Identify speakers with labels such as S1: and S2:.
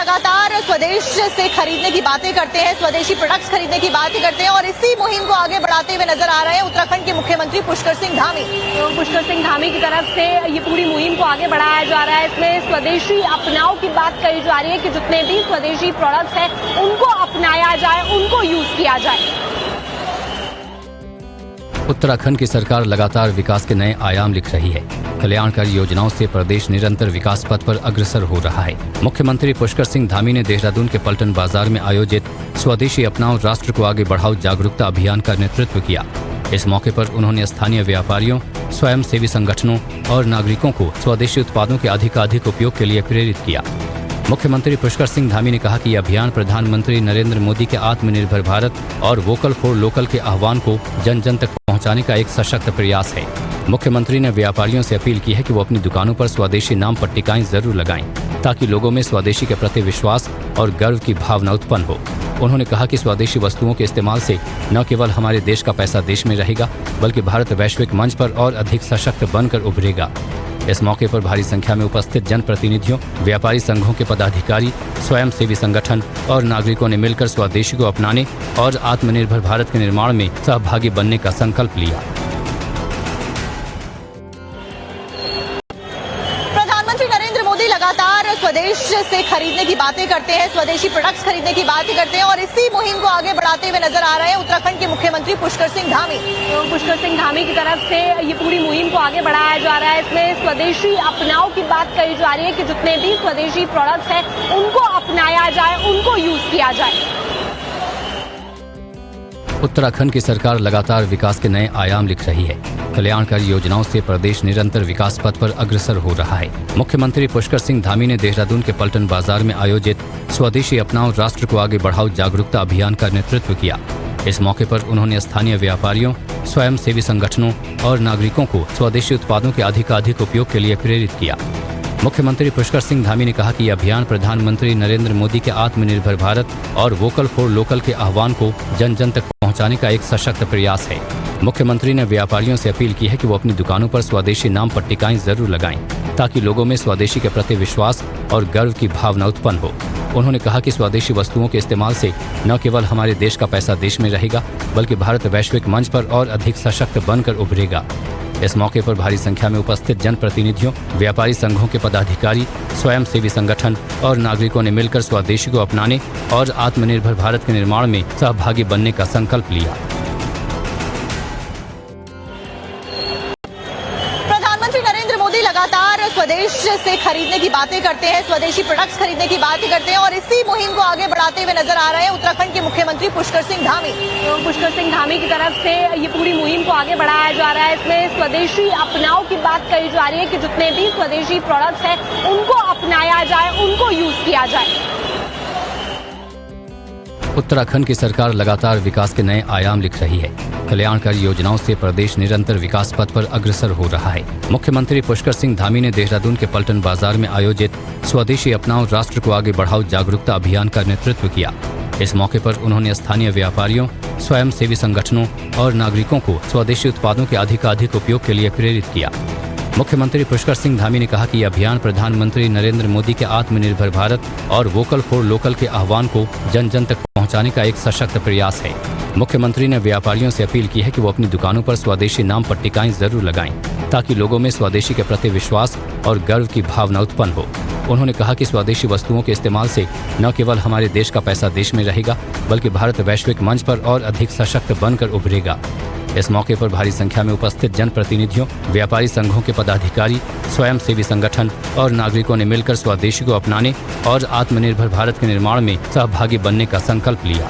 S1: लगातार स्वदेश से खरीदने की बातें करते हैं, स्वदेशी प्रोडक्ट्स खरीदने की बातें करते हैं और इसी मुहिम को आगे बढ़ाते हुए नजर आ रहे हैं उत्तराखंड के मुख्यमंत्री पुष्कर सिंह धामी।
S2: तो पुष्कर सिंह धामी की तरफ से ये पूरी मुहिम को आगे बढ़ाया जा रहा है। इसमें स्वदेशी अपनाओ की बात कही जा रही है कि जितने भी स्वदेशी प्रोडक्ट्स हैं उनको अपनाया जाए, उनको यूज किया जाए।
S3: उत्तराखंड की सरकार लगातार विकास के नए आयाम लिख रही है। कल्याणकारी योजनाओं से प्रदेश निरंतर विकास पथ पर अग्रसर हो रहा है। मुख्यमंत्री पुष्कर सिंह धामी ने देहरादून के पलटन बाजार में आयोजित स्वदेशी अपनाओ राष्ट्र को आगे बढ़ाओ जागरूकता अभियान का नेतृत्व किया। इस मौके पर उन्होंने स्थानीय व्यापारियों, स्वयं सेवी संगठनों और नागरिकों को स्वदेशी उत्पादों के अधिकाधिक उपयोग के लिए प्रेरित किया। मुख्यमंत्री पुष्कर सिंह धामी ने कहा कि यह अभियान प्रधानमंत्री नरेंद्र मोदी के आत्मनिर्भर भारत और वोकल फॉर लोकल के आह्वान को जन जन तक पहुंचाने का एक सशक्त प्रयास है। मुख्यमंत्री ने व्यापारियों से अपील की है कि वो अपनी दुकानों पर स्वदेशी नाम पट्टिकाएं जरूर लगाएं, ताकि लोगों में स्वदेशी के प्रति विश्वास और गर्व की भावना उत्पन्न हो। उन्होंने कहा कि स्वदेशी वस्तुओं के इस्तेमाल से न केवल हमारे देश का पैसा देश में रहेगा, बल्कि भारत वैश्विक मंच पर और अधिक सशक्त बनकर उभरेगा। इस मौके पर भारी संख्या में उपस्थित जनप्रतिनिधियों, व्यापारी संघों के पदाधिकारी, स्वयं सेवी संगठन और नागरिकों ने मिलकर स्वदेशी को अपनाने और आत्मनिर्भर भारत के निर्माण में सहभागी बनने का संकल्प लिया।
S1: प्रधानमंत्री नरेंद्र मोदी लगातार स्वदेश से खरीदने की बातें करते हैं, स्वदेशी प्रोडक्ट्स खरीदने की बातें करते हैं और इसी मुहिम को आगे बढ़ाते हुए नजर आ रहे हैं उत्तराखंड के मुख्यमंत्री पुष्कर सिंह धामी।
S2: तो पुष्कर सिंह धामी की तरफ से ये पूरी मुहिम को आगे बढ़ाया जा रहा है। इसमें स्वदेशी अपनाओ की बात कही जा रही है कि जितने भी स्वदेशी प्रोडक्ट्स हैं उनको अपनाया जाए, उनको यूज किया जाए।
S3: उत्तराखंड की सरकार लगातार विकास के नए आयाम लिख रही है। कल्याणकारी योजनाओं से प्रदेश निरंतर विकास पथ पर अग्रसर हो रहा है। मुख्यमंत्री पुष्कर सिंह धामी ने देहरादून के पलटन बाजार में आयोजित स्वदेशी अपनाओ राष्ट्र को आगे बढ़ाओ जागरूकता अभियान का नेतृत्व किया। इस मौके पर उन्होंने स्थानीय व्यापारियों, स्वयं सेवी संगठनों और नागरिकों को स्वदेशी उत्पादों के अधिकाधिक उपयोग के लिए प्रेरित किया। मुख्यमंत्री पुष्कर सिंह धामी ने कहा कि यह अभियान प्रधानमंत्री नरेंद्र मोदी के आत्मनिर्भर भारत और वोकल फॉर लोकल के आह्वान को जन जन तक पहुंचाने का एक सशक्त प्रयास है। मुख्यमंत्री ने व्यापारियों से अपील की है कि वो अपनी दुकानों पर स्वदेशी नाम पट्टिकाएं जरूर लगाएं, ताकि लोगों में स्वदेशी के प्रति विश्वास और गर्व की भावना उत्पन्न हो। उन्होंने कहा कि स्वदेशी वस्तुओं के इस्तेमाल से न केवल हमारे देश का पैसा देश में रहेगा, बल्कि भारत वैश्विक मंच पर और अधिक सशक्त बनकर उभरेगा। इस मौके पर भारी संख्या में उपस्थित जनप्रतिनिधियों, व्यापारी संघों के पदाधिकारी, स्वयं सेवी संगठन और नागरिकों ने मिलकर स्वदेशी को अपनाने और आत्मनिर्भर भारत के निर्माण में सहभागी बनने का संकल्प लिया।
S1: प्रधानमंत्री नरेंद्र मोदी लगातार स्वदेश से खरीदने की बातें करते हैं, स्वदेशी प्रोडक्ट्स खरीदने की बातें करते हैं और इसी मुहिम को आगे बढ़ाते हुए नजर आ रहे हैं उत्तराखंड के मुख्यमंत्री पुष्कर सिंह धामी।
S2: तो पुष्कर सिंह धामी की तरफ से ये पूरी मुहिम को आगे बढ़ाया जा रहा है। इसमें स्वदेशी अपनाओ की बात कही जा रही है कि जितने भी स्वदेशी प्रोडक्ट्स हैं उनको अपनाया जाए, उनको यूज किया जाए।
S3: उत्तराखंड की सरकार लगातार विकास के नए आयाम लिख रही है। कल्याणकारी योजनाओं से प्रदेश निरंतर विकास पथ पर अग्रसर हो रहा है। मुख्यमंत्री पुष्कर सिंह धामी ने देहरादून के पलटन बाजार में आयोजित स्वदेशी अपनाओ राष्ट्र को आगे बढ़ाओ जागरूकता अभियान का नेतृत्व किया। इस मौके पर उन्होंने स्थानीय व्यापारियों, स्वयं सेवी संगठनों और नागरिकों को स्वदेशी उत्पादों के अधिकाधिक उपयोग के लिए प्रेरित किया। मुख्यमंत्री पुष्कर सिंह धामी ने कहा कि यह अभियान प्रधानमंत्री नरेंद्र मोदी के आत्मनिर्भर भारत और वोकल फॉर लोकल के आह्वान को जन जन तक पहुंचाने का एक सशक्त प्रयास है। मुख्यमंत्री ने व्यापारियों से अपील की है कि वो अपनी दुकानों पर स्वदेशी नाम पट्टिकाएं जरूर लगाएं, ताकि लोगों में स्वदेशी के प्रति विश्वास और गर्व की भावना उत्पन्न हो। उन्होंने कहा कि स्वदेशी वस्तुओं के इस्तेमाल से न केवल हमारे देश का पैसा देश में रहेगा, बल्कि भारत वैश्विक मंच पर और अधिक सशक्त बनकर उभरेगा। इस मौके पर भारी संख्या में उपस्थित जनप्रतिनिधियों, व्यापारी संघों के पदाधिकारी, स्वयं सेवी संगठन और नागरिकों ने मिलकर स्वदेशी को अपनाने और आत्मनिर्भर भारत के निर्माण में सहभागी बनने का संकल्प लिया।